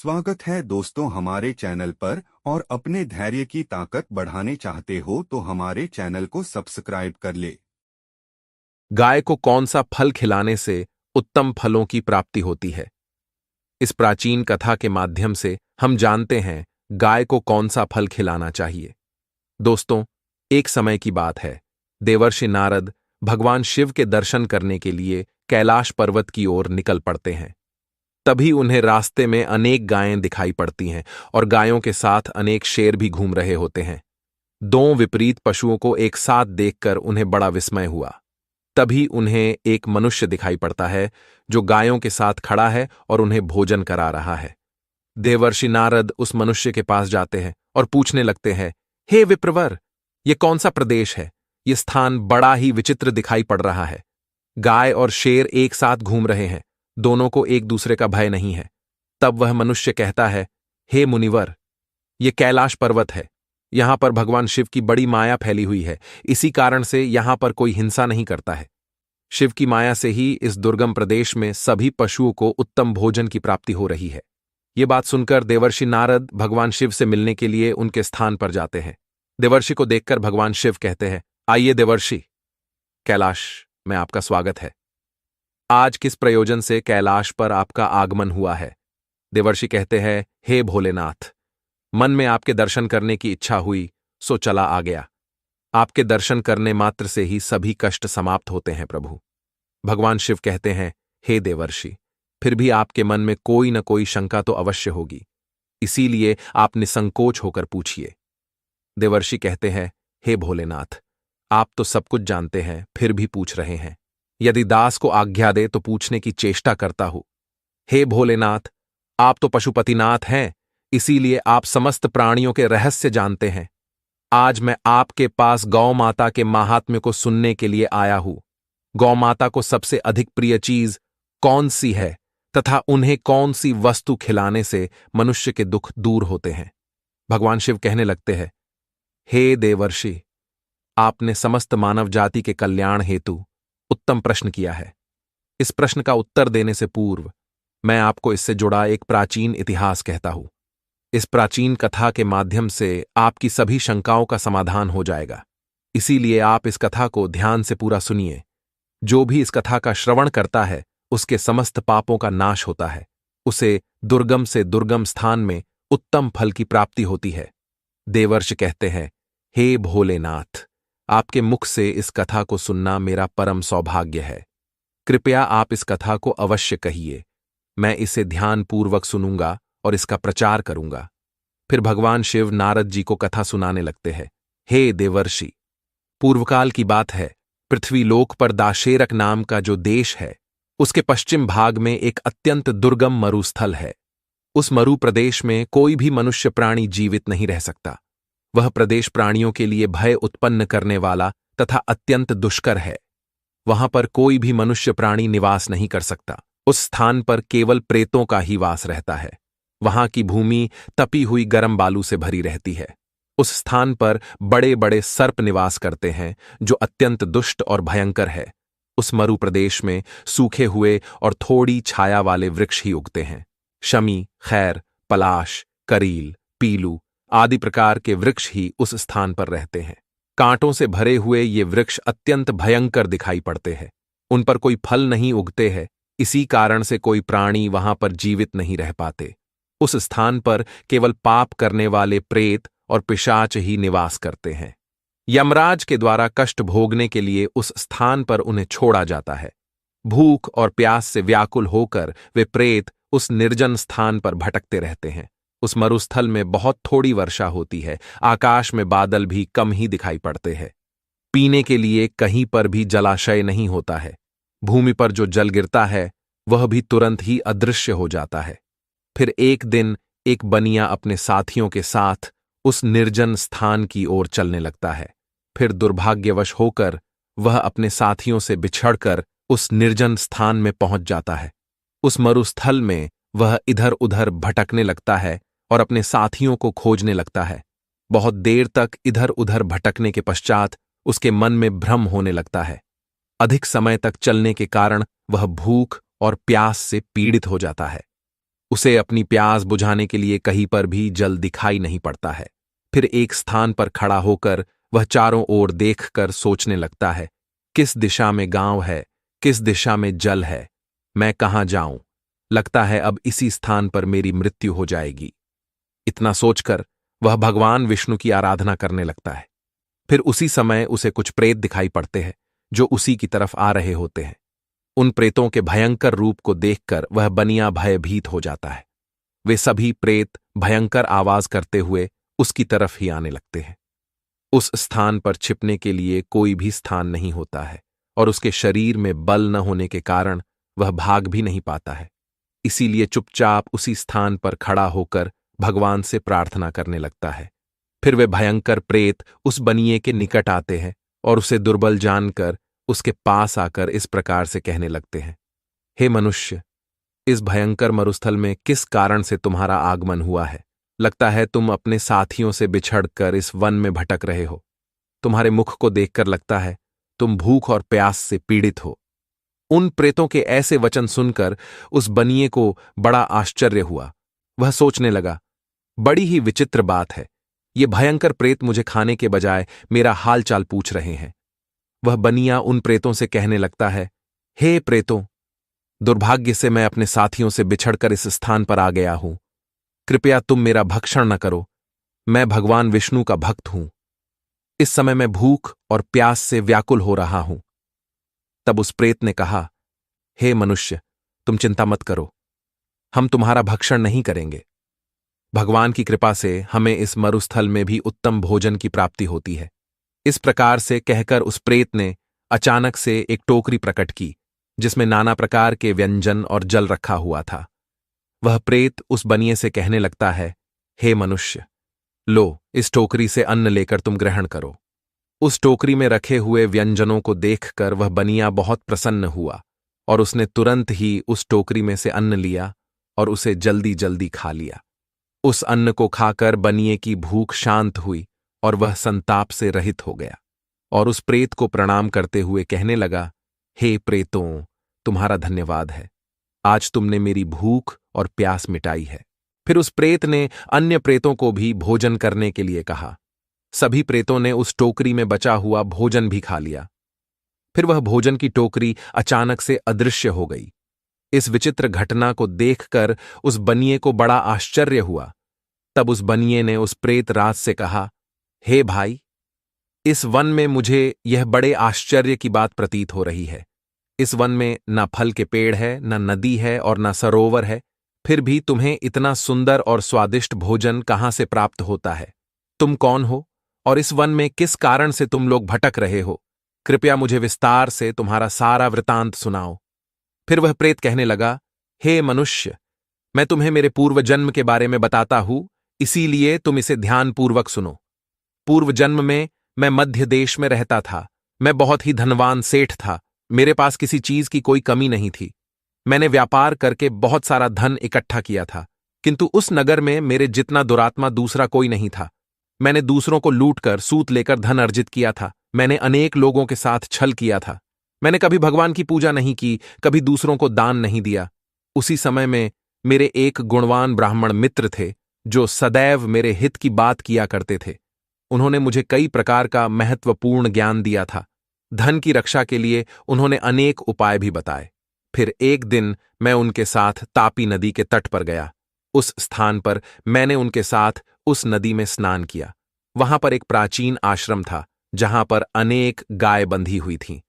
स्वागत है दोस्तों हमारे चैनल पर। और अपने धैर्य की ताकत बढ़ाने चाहते हो तो हमारे चैनल को सब्सक्राइब कर ले। गाय को कौन सा फल खिलाने से उत्तम फलों की प्राप्ति होती है? इस प्राचीन कथा के माध्यम से हम जानते हैं गाय को कौन सा फल खिलाना चाहिए। दोस्तों, एक समय की बात है। देवर्षि नारद भगवान शिव के दर्शन करने के लिए कैलाश पर्वत की ओर निकल पड़ते हैं। तभी उन्हें रास्ते में अनेक गायें दिखाई पड़ती हैं और गायों के साथ अनेक शेर भी घूम रहे होते हैं। दो विपरीत पशुओं को एक साथ देखकर उन्हें बड़ा विस्मय हुआ। तभी उन्हें एक मनुष्य दिखाई पड़ता है जो गायों के साथ खड़ा है और उन्हें भोजन करा रहा है। देवर्षि नारद उस मनुष्य के पास जाते हैं और पूछने लगते हैं, हे विप्रवर, ये कौन सा प्रदेश है? ये स्थान बड़ा ही विचित्र दिखाई पड़ रहा है। गाय और शेर एक साथ घूम रहे हैं, दोनों को एक दूसरे का भय नहीं है। तब वह मनुष्य कहता है, हे मुनिवर, ये कैलाश पर्वत है। यहां पर भगवान शिव की बड़ी माया फैली हुई है, इसी कारण से यहां पर कोई हिंसा नहीं करता है। शिव की माया से ही इस दुर्गम प्रदेश में सभी पशुओं को उत्तम भोजन की प्राप्ति हो रही है। ये बात सुनकर देवर्षि नारद भगवान शिव से मिलने के लिए उनके स्थान पर जाते हैं। देवर्षि को देखकर भगवान शिव कहते हैं, आइए देवर्षि, कैलाश में आपका स्वागत है। आज किस प्रयोजन से कैलाश पर आपका आगमन हुआ है? देवर्षि कहते हैं, हे भोलेनाथ, मन में आपके दर्शन करने की इच्छा हुई, सो चला आ गया। आपके दर्शन करने मात्र से ही सभी कष्ट समाप्त होते हैं प्रभु। भगवान शिव कहते हैं, हे देवर्षि, फिर भी आपके मन में कोई न कोई शंका तो अवश्य होगी, इसीलिए आप निसंकोच होकर पूछिए। देवर्षि कहते हैं, हे भोलेनाथ, आप तो सब कुछ जानते हैं, फिर भी पूछ रहे हैं। यदि दास को आज्ञा दे तो पूछने की चेष्टा करता हूं। हे भोलेनाथ, आप तो पशुपतिनाथ हैं, इसीलिए आप समस्त प्राणियों के रहस्य जानते हैं। आज मैं आपके पास गौ माता के महात्म्य को सुनने के लिए आया हूं। गौ माता को सबसे अधिक प्रिय चीज कौन सी है तथा उन्हें कौन सी वस्तु खिलाने से मनुष्य के दुख दूर होते हैं? भगवान शिव कहने लगते हैं, हे देवर्षि, आपने समस्त मानव जाति के कल्याण हेतु उत्तम प्रश्न किया है। इस प्रश्न का उत्तर देने से पूर्व मैं आपको इससे जुड़ा एक प्राचीन इतिहास कहता हूं। इस प्राचीन कथा के माध्यम से आपकी सभी शंकाओं का समाधान हो जाएगा, इसीलिए आप इस कथा को ध्यान से पूरा सुनिए। जो भी इस कथा का श्रवण करता है उसके समस्त पापों का नाश होता है, उसे दुर्गम से दुर्गम स्थान में उत्तम फल की प्राप्ति होती है। देवर्षि कहते हैं, हे भोलेनाथ, आपके मुख से इस कथा को सुनना मेरा परम सौभाग्य है। कृपया आप इस कथा को अवश्य कहिए। मैं इसे ध्यानपूर्वक सुनूंगा और इसका प्रचार करूंगा। फिर भगवान शिव नारद जी को कथा सुनाने लगते हैं। हे देवर्षि, पूर्वकाल की बात है, पृथ्वीलोक पर दाशेरक नाम का जो देश है, उसके पश्चिम भाग में एक अत्यंत दुर्गम मरुस्थल है। उस मरु प्रदेश में कोई भी मनुष्य प्राणी जीवित नहीं रह सकता। वह प्रदेश प्राणियों के लिए भय उत्पन्न करने वाला तथा अत्यंत दुष्कर है। वहां पर कोई भी मनुष्य प्राणी निवास नहीं कर सकता। उस स्थान पर केवल प्रेतों का ही वास रहता है। वहां की भूमि तपी हुई गर्म बालू से भरी रहती है। उस स्थान पर बड़े बड़े सर्प निवास करते हैं जो अत्यंत दुष्ट और भयंकर है। उस मरु प्रदेश में सूखे हुए और थोड़ी छाया वाले वृक्ष ही उगते हैं। शमी, खैर, पलाश, करील, पीलू आदि प्रकार के वृक्ष ही उस स्थान पर रहते हैं। कांटों से भरे हुए ये वृक्ष अत्यंत भयंकर दिखाई पड़ते हैं। उन पर कोई फल नहीं उगते हैं, इसी कारण से कोई प्राणी वहां पर जीवित नहीं रह पाते। उस स्थान पर केवल पाप करने वाले प्रेत और पिशाच ही निवास करते हैं। यमराज के द्वारा कष्ट भोगने के लिए उस स्थान पर उन्हें छोड़ा जाता है। भूख और प्यास से व्याकुल होकर वे प्रेत उस निर्जन स्थान पर भटकते रहते हैं। उस मरुस्थल में बहुत थोड़ी वर्षा होती है, आकाश में बादल भी कम ही दिखाई पड़ते हैं। पीने के लिए कहीं पर भी जलाशय नहीं होता है। भूमि पर जो जल गिरता है वह भी तुरंत ही अदृश्य हो जाता है। फिर एक दिन एक बनिया अपने साथियों के साथ उस निर्जन स्थान की ओर चलने लगता है। फिर दुर्भाग्यवश होकर वह अपने साथियों से बिछड़कर उस निर्जन स्थान में पहुंच जाता है। उस मरुस्थल में वह इधर उधर भटकने लगता है और अपने साथियों को खोजने लगता है। बहुत देर तक इधर उधर भटकने के पश्चात उसके मन में भ्रम होने लगता है। अधिक समय तक चलने के कारण वह भूख और प्यास से पीड़ित हो जाता है। उसे अपनी प्यास बुझाने के लिए कहीं पर भी जल दिखाई नहीं पड़ता है। फिर एक स्थान पर खड़ा होकर वह चारों ओर देखकर सोचने लगता है, किस दिशा में गांव है, किस दिशा में जल है, मैं कहाँ जाऊं। लगता है अब इसी स्थान पर मेरी मृत्यु हो जाएगी। इतना सोचकर वह भगवान विष्णु की आराधना करने लगता है। फिर उसी समय उसे कुछ प्रेत दिखाई पड़ते हैं जो उसी की तरफ आ रहे होते हैं। उन प्रेतों के भयंकर रूप को देखकर वह बनिया भयभीत हो जाता है। वे सभी प्रेत भयंकर आवाज करते हुए उसकी तरफ ही आने लगते हैं। उस स्थान पर छिपने के लिए कोई भी स्थान नहीं होता है और उसके शरीर में बल न होने के कारण वह भाग भी नहीं पाता है। इसीलिए चुपचाप उसी स्थान पर खड़ा होकर भगवान से प्रार्थना करने लगता है। फिर वे भयंकर प्रेत उस बनिए के निकट आते हैं और उसे दुर्बल जानकर उसके पास आकर इस प्रकार से कहने लगते हैं, हे मनुष्य, इस भयंकर मरुस्थल में किस कारण से तुम्हारा आगमन हुआ है? लगता है तुम अपने साथियों से बिछड़कर इस वन में भटक रहे हो। तुम्हारे मुख को देखकर लगता है तुम भूख और प्यास से पीड़ित हो। उन प्रेतों के ऐसे वचन सुनकर उस बनिए को बड़ा आश्चर्य हुआ। वह सोचने लगा, बड़ी ही विचित्र बात है, ये भयंकर प्रेत मुझे खाने के बजाय मेरा हालचाल पूछ रहे हैं। वह बनिया उन प्रेतों से कहने लगता है, हे प्रेतों, दुर्भाग्य से मैं अपने साथियों से बिछड़कर इस स्थान पर आ गया हूं। कृपया तुम मेरा भक्षण न करो। मैं भगवान विष्णु का भक्त हूं। इस समय मैं भूख और प्यास से व्याकुल हो रहा हूं। तब उस प्रेत ने कहा, हे मनुष्य, तुम चिंता मत करो, हम तुम्हारा भक्षण नहीं करेंगे। भगवान की कृपा से हमें इस मरुस्थल में भी उत्तम भोजन की प्राप्ति होती है। इस प्रकार से कहकर उस प्रेत ने अचानक से एक टोकरी प्रकट की जिसमें नाना प्रकार के व्यंजन और जल रखा हुआ था। वह प्रेत उस बनिए से कहने लगता है, हे मनुष्य, लो, इस टोकरी से अन्न लेकर तुम ग्रहण करो। उस टोकरी में रखे हुए व्यंजनों को देखकर वह बनिया बहुत प्रसन्न हुआ और उसने तुरंत ही उस टोकरी में से अन्न लिया और उसे जल्दी जल्दी खा लिया। उस अन्न को खाकर बनिए की भूख शांत हुई और वह संताप से रहित हो गया और उस प्रेत को प्रणाम करते हुए कहने लगा, हे प्रेतों, तुम्हारा धन्यवाद है। आज तुमने मेरी भूख और प्यास मिटाई है। फिर उस प्रेत ने अन्य प्रेतों को भी भोजन करने के लिए कहा। सभी प्रेतों ने उस टोकरी में बचा हुआ भोजन भी खा लिया। फिर वह भोजन की टोकरी अचानक से अदृश्य हो गई। इस विचित्र घटना को देखकर उस बनिए को बड़ा आश्चर्य हुआ। तब उस बनिए ने उस प्रेत राज से कहा, हे भाई, इस वन में मुझे यह बड़े आश्चर्य की बात प्रतीत हो रही है। इस वन में न फल के पेड़ है, न नदी है और न सरोवर है, फिर भी तुम्हें इतना सुंदर और स्वादिष्ट भोजन कहां से प्राप्त होता है? तुम कौन हो और इस वन में किस कारण से तुम लोग भटक रहे हो? कृपया मुझे विस्तार से तुम्हारा सारा वृतांत सुनाओ। फिर वह प्रेत कहने लगा, हे मनुष्य, मैं तुम्हें मेरे पूर्व जन्म के बारे में बताता हूं, इसीलिए तुम इसे ध्यानपूर्वक सुनो। पूर्व जन्म में मैं मध्य देश में रहता था। मैं बहुत ही धनवान सेठ था। मेरे पास किसी चीज की कोई कमी नहीं थी। मैंने व्यापार करके बहुत सारा धन इकट्ठा किया था, किंतु उस नगर में मेरे जितना दुरात्मा दूसरा कोई नहीं था। मैंने दूसरों को लूटकर सूत लेकर धन अर्जित किया था। मैंने अनेक लोगों के साथ छल किया था। मैंने कभी भगवान की पूजा नहीं की, कभी दूसरों को दान नहीं दिया। उसी समय में मेरे एक गुणवान ब्राह्मण मित्र थे जो सदैव मेरे हित की बात किया करते थे। उन्होंने मुझे कई प्रकार का महत्वपूर्ण ज्ञान दिया था। धन की रक्षा के लिए उन्होंने अनेक उपाय भी बताए। फिर एक दिन मैं उनके साथ तापी नदी के तट पर गया। उस स्थान पर मैंने उनके साथ उस नदी में स्नान किया। वहां पर एक प्राचीन आश्रम था जहां पर अनेक गाय बंधी हुई थीं।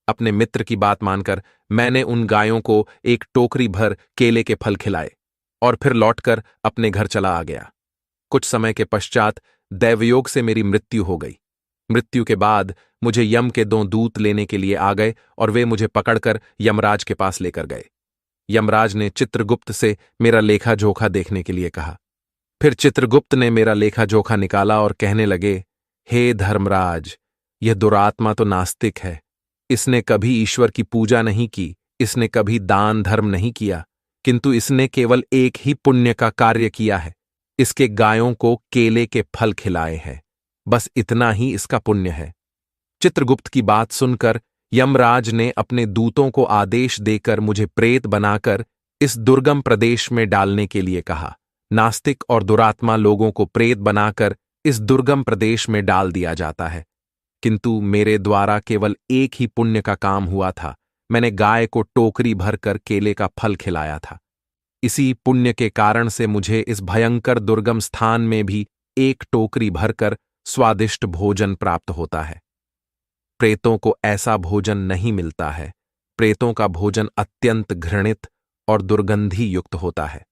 अपने मित्र की बात मानकर मैंने उन गायों को एक टोकरी भर केले के फल खिलाए और फिर लौटकर अपने घर चला आ गया। कुछ समय के पश्चात दैवयोग से मेरी मृत्यु हो गई। मृत्यु के बाद मुझे यम के 2 दूत लेने के लिए आ गए और वे मुझे पकड़कर यमराज के पास लेकर गए। यमराज ने चित्रगुप्त से मेरा लेखा जोखा देखने के लिए कहा। फिर चित्रगुप्त ने मेरा लेखा जोखा निकाला और कहने लगे, हे धर्मराज, यह दुरात्मा तो नास्तिक है। इसने कभी ईश्वर की पूजा नहीं की, इसने कभी दान धर्म नहीं किया, किंतु इसने केवल एक ही पुण्य का कार्य किया है। इसके गायों को केले के फल खिलाए हैं। बस इतना ही इसका पुण्य है। चित्रगुप्त की बात सुनकर यमराज ने अपने दूतों को आदेश देकर मुझे प्रेत बनाकर इस दुर्गम प्रदेश में डालने के लिए कहा। नास्तिक और दुरात्मा लोगों को प्रेत बनाकर इस दुर्गम प्रदेश में डाल दिया जाता है, किंतु मेरे द्वारा केवल एक ही पुण्य का काम हुआ था। मैंने गाय को टोकरी भरकर केले का फल खिलाया था। इसी पुण्य के कारण से मुझे इस भयंकर दुर्गम स्थान में भी एक टोकरी भरकर स्वादिष्ट भोजन प्राप्त होता है। प्रेतों को ऐसा भोजन नहीं मिलता है। प्रेतों का भोजन अत्यंत घृणित और दुर्गंधी युक्त होता है,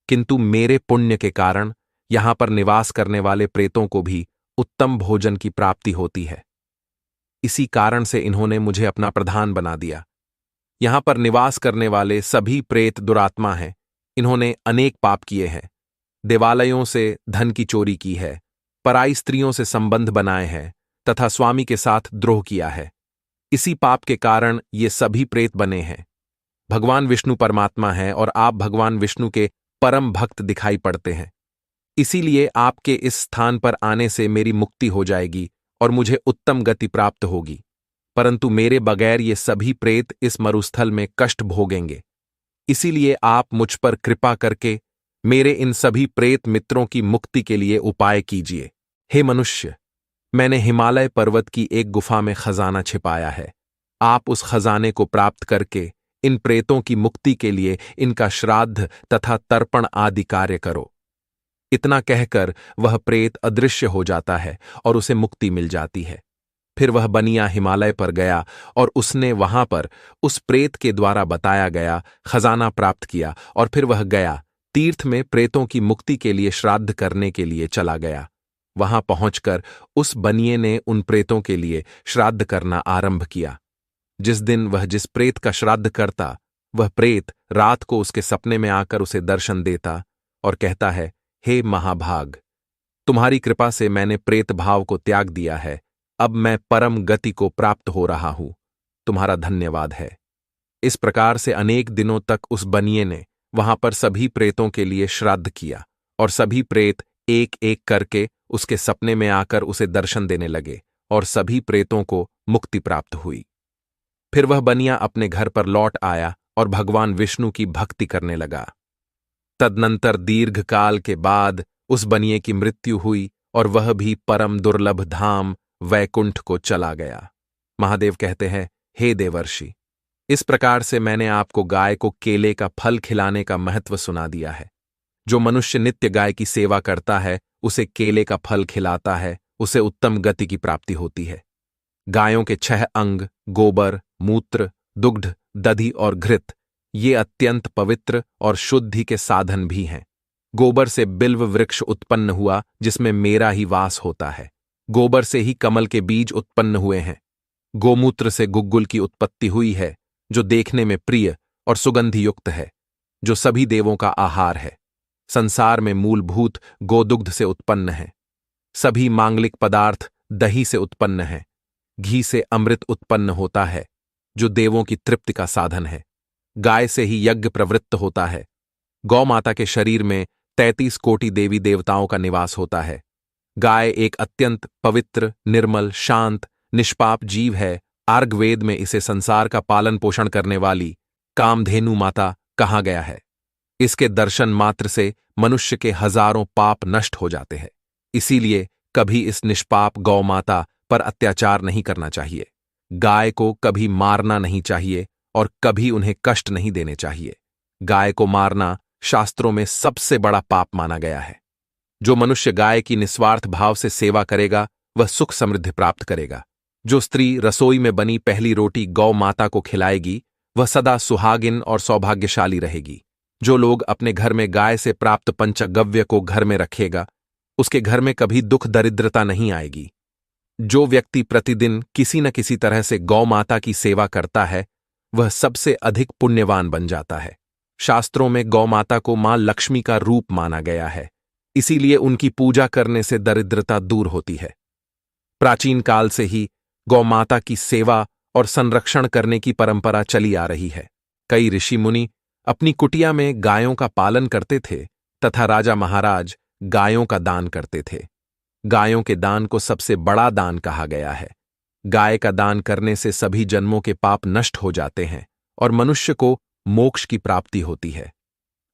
किंतु मेरे पुण्य के कारण यहां पर निवास करने वाले प्रेतों को भी उत्तम भोजन की प्राप्ति होती है। इसी कारण से इन्होंने मुझे अपना प्रधान बना दिया। यहां पर निवास करने वाले सभी प्रेत दुरात्मा हैं। इन्होंने अनेक पाप किए हैं। देवालयों से धन की चोरी की है, पराई स्त्रियों से संबंध बनाए हैं तथा स्वामी के साथ द्रोह किया है। इसी पाप के कारण ये सभी प्रेत बने हैं। भगवान विष्णु परमात्मा हैं और आप भगवान विष्णु के परम भक्त दिखाई पड़ते हैं। इसीलिए आपके इस स्थान पर आने से मेरी मुक्ति हो जाएगी और मुझे उत्तम गति प्राप्त होगी, परंतु मेरे बगैर ये सभी प्रेत इस मरुस्थल में कष्ट भोगेंगे। इसीलिए आप मुझ पर कृपा करके मेरे इन सभी प्रेत मित्रों की मुक्ति के लिए उपाय कीजिए। हे मनुष्य, मैंने हिमालय पर्वत की एक गुफा में खजाना छिपाया है। आप उस खजाने को प्राप्त करके इन प्रेतों की मुक्ति के लिए इनका श्राद्ध तथा तर्पण आदि कार्य करो। इतना कहकर वह प्रेत अदृश्य हो जाता है और उसे मुक्ति मिल जाती है। फिर वह बनिया हिमालय पर गया और उसने वहां पर उस प्रेत के द्वारा बताया गया खजाना प्राप्त किया और फिर वह गया तीर्थ में प्रेतों की मुक्ति के लिए श्राद्ध करने के लिए चला गया। वहां पहुंचकर उस बनिए ने उन प्रेतों के लिए श्राद्ध करना आरंभ किया। जिस दिन वह जिस प्रेत का श्राद्ध करता, वह प्रेत रात को उसके सपने में आकर उसे दर्शन देता और कहता है, हे महाभाग, तुम्हारी कृपा से मैंने प्रेत भाव को त्याग दिया है। अब मैं परम गति को प्राप्त हो रहा हूं। तुम्हारा धन्यवाद है। इस प्रकार से अनेक दिनों तक उस बनिए ने वहां पर सभी प्रेतों के लिए श्राद्ध किया और सभी प्रेत एक एक करके उसके सपने में आकर उसे दर्शन देने लगे और सभी प्रेतों को मुक्ति प्राप्त हुई। फिर वह बनिया अपने घर पर लौट आया और भगवान विष्णु की भक्ति करने लगा। तदनंतर दीर्घ काल के बाद उस बनिए की मृत्यु हुई और वह भी परम दुर्लभ धाम वैकुंठ को चला गया। महादेव कहते हैं, हे देवर्षि, इस प्रकार से मैंने आपको गाय को केले का फल खिलाने का महत्व सुना दिया है। जो मनुष्य नित्य गाय की सेवा करता है, उसे केले का फल खिलाता है, उसे उत्तम गति की प्राप्ति होती है। गायों के 6 अंग गोबर, मूत्र, दुग्ध, दधि और घृत ये अत्यंत पवित्र और शुद्धि के साधन भी हैं। गोबर से बिल्व वृक्ष उत्पन्न हुआ जिसमें मेरा ही वास होता है। गोबर से ही कमल के बीज उत्पन्न हुए हैं। गोमूत्र से गुग्गुल की उत्पत्ति हुई है, जो देखने में प्रिय और सुगंधि युक्त है, जो सभी देवों का आहार है। संसार में मूलभूत गोदुग्ध से उत्पन्न है। सभी मांगलिक पदार्थ दही से उत्पन्न है। घी से अमृत उत्पन्न होता है, जो देवों की तृप्ति का साधन है। गाय से ही यज्ञ प्रवृत्त होता है। गौ माता के शरीर में 33 कोटि देवी देवताओं का निवास होता है। गाय एक अत्यंत पवित्र, निर्मल, शांत, निष्पाप जीव है। आर्गवेद में इसे संसार का पालन पोषण करने वाली कामधेनु माता कहा गया है। इसके दर्शन मात्र से मनुष्य के हजारों पाप नष्ट हो जाते हैं। इसीलिए कभी इस निष्पाप गौ माता पर अत्याचार नहीं करना चाहिए। गाय को कभी मारना नहीं चाहिए और कभी उन्हें कष्ट नहीं देने चाहिए। गाय को मारना शास्त्रों में सबसे बड़ा पाप माना गया है। जो मनुष्य गाय की निस्वार्थ भाव से सेवा करेगा, वह सुख समृद्धि प्राप्त करेगा। जो स्त्री रसोई में बनी पहली रोटी गौ माता को खिलाएगी, वह सदा सुहागिन और सौभाग्यशाली रहेगी। जो लोग अपने घर में गाय से प्राप्त पंचगव्य को घर में रखेगा, उसके घर में कभी दुख दरिद्रता नहीं आएगी। जो व्यक्ति प्रतिदिन किसी न किसी तरह से गौ माता की सेवा करता है, वह सबसे अधिक पुण्यवान बन जाता है। शास्त्रों में गौ माता को मां लक्ष्मी का रूप माना गया है। इसीलिए उनकी पूजा करने से दरिद्रता दूर होती है। प्राचीन काल से ही गौ माता की सेवा और संरक्षण करने की परंपरा चली आ रही है। कई ऋषि मुनि अपनी कुटिया में गायों का पालन करते थे तथा राजा महाराज गायों का दान करते थे। गायों के दान को सबसे बड़ा दान कहा गया है। गाय का दान करने से सभी जन्मों के पाप नष्ट हो जाते हैं और मनुष्य को मोक्ष की प्राप्ति होती है।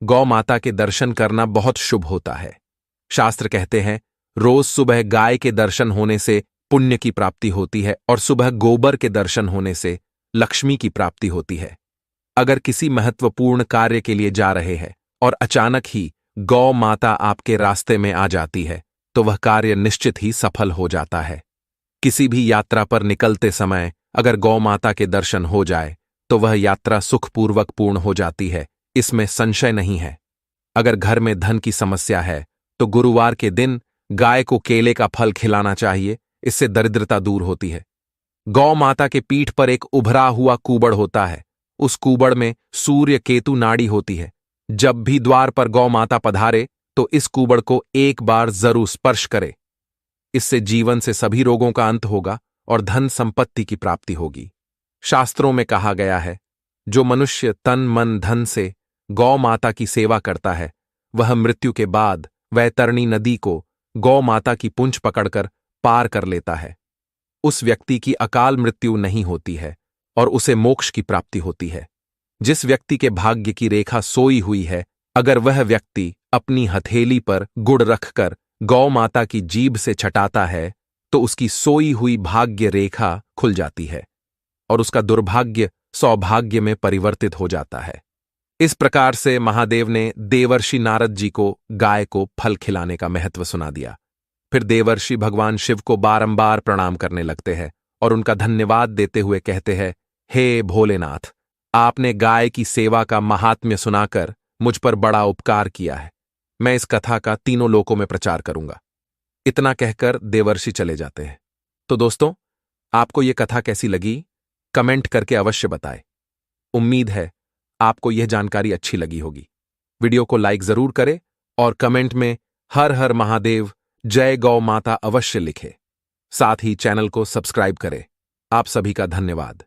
गौ माता के दर्शन करना बहुत शुभ होता है। शास्त्र कहते हैं, रोज सुबह गाय के दर्शन होने से पुण्य की प्राप्ति होती है और सुबह गोबर के दर्शन होने से लक्ष्मी की प्राप्ति होती है। अगर किसी महत्वपूर्ण कार्य के लिए जा रहे हैं और अचानक ही गौ माता आपके रास्ते में आ जाती है तो वह कार्य निश्चित ही सफल हो जाता है। किसी भी यात्रा पर निकलते समय अगर गौ माता के दर्शन हो जाए तो वह यात्रा सुखपूर्वक पूर्ण हो जाती है, इसमें संशय नहीं है। अगर घर में धन की समस्या है तो गुरुवार के दिन गाय को केले का फल खिलाना चाहिए, इससे दरिद्रता दूर होती है। गौ माता के पीठ पर एक उभरा हुआ कूबड़ होता है, उस कूबड़ में सूर्य केतु नाड़ी होती है। जब भी द्वार पर गौ माता पधारे तो इस कूबड़ को एक बार जरूर स्पर्श करे। इससे जीवन से सभी रोगों का अंत होगा और धन संपत्ति की प्राप्ति होगी। शास्त्रों में कहा गया है, जो मनुष्य तन मन धन से गौ माता की सेवा करता है वह मृत्यु के बाद वैतरणी नदी को गौ माता की पूंछ पकड़कर पार कर लेता है। उस व्यक्ति की अकाल मृत्यु नहीं होती है और उसे मोक्ष की प्राप्ति होती है। जिस व्यक्ति के भाग्य की रेखा सोई हुई है, अगर वह व्यक्ति अपनी हथेली पर गुड़ रखकर गौ माता की जीभ से छटाता है तो उसकी सोई हुई भाग्य रेखा खुल जाती है और उसका दुर्भाग्य सौभाग्य में परिवर्तित हो जाता है। इस प्रकार से महादेव ने देवर्षि नारद जी को गाय को फल खिलाने का महत्व सुना दिया। फिर देवर्षि भगवान शिव को बारंबार प्रणाम करने लगते हैं और उनका धन्यवाद देते हुए कहते हैं, हे भोलेनाथ, आपने गाय की सेवा का महात्म्य सुनाकर मुझ पर बड़ा उपकार किया है। मैं इस कथा का तीनों लोकों में प्रचार करूंगा। इतना कहकर देवर्षि चले जाते हैं। तो दोस्तों, आपको यह कथा कैसी लगी कमेंट करके अवश्य बताएं। उम्मीद है आपको यह जानकारी अच्छी लगी होगी। वीडियो को लाइक जरूर करें और कमेंट में हर हर महादेव, जय गौ माता अवश्य लिखें। साथ ही चैनल को सब्सक्राइब करें। आप सभी का धन्यवाद।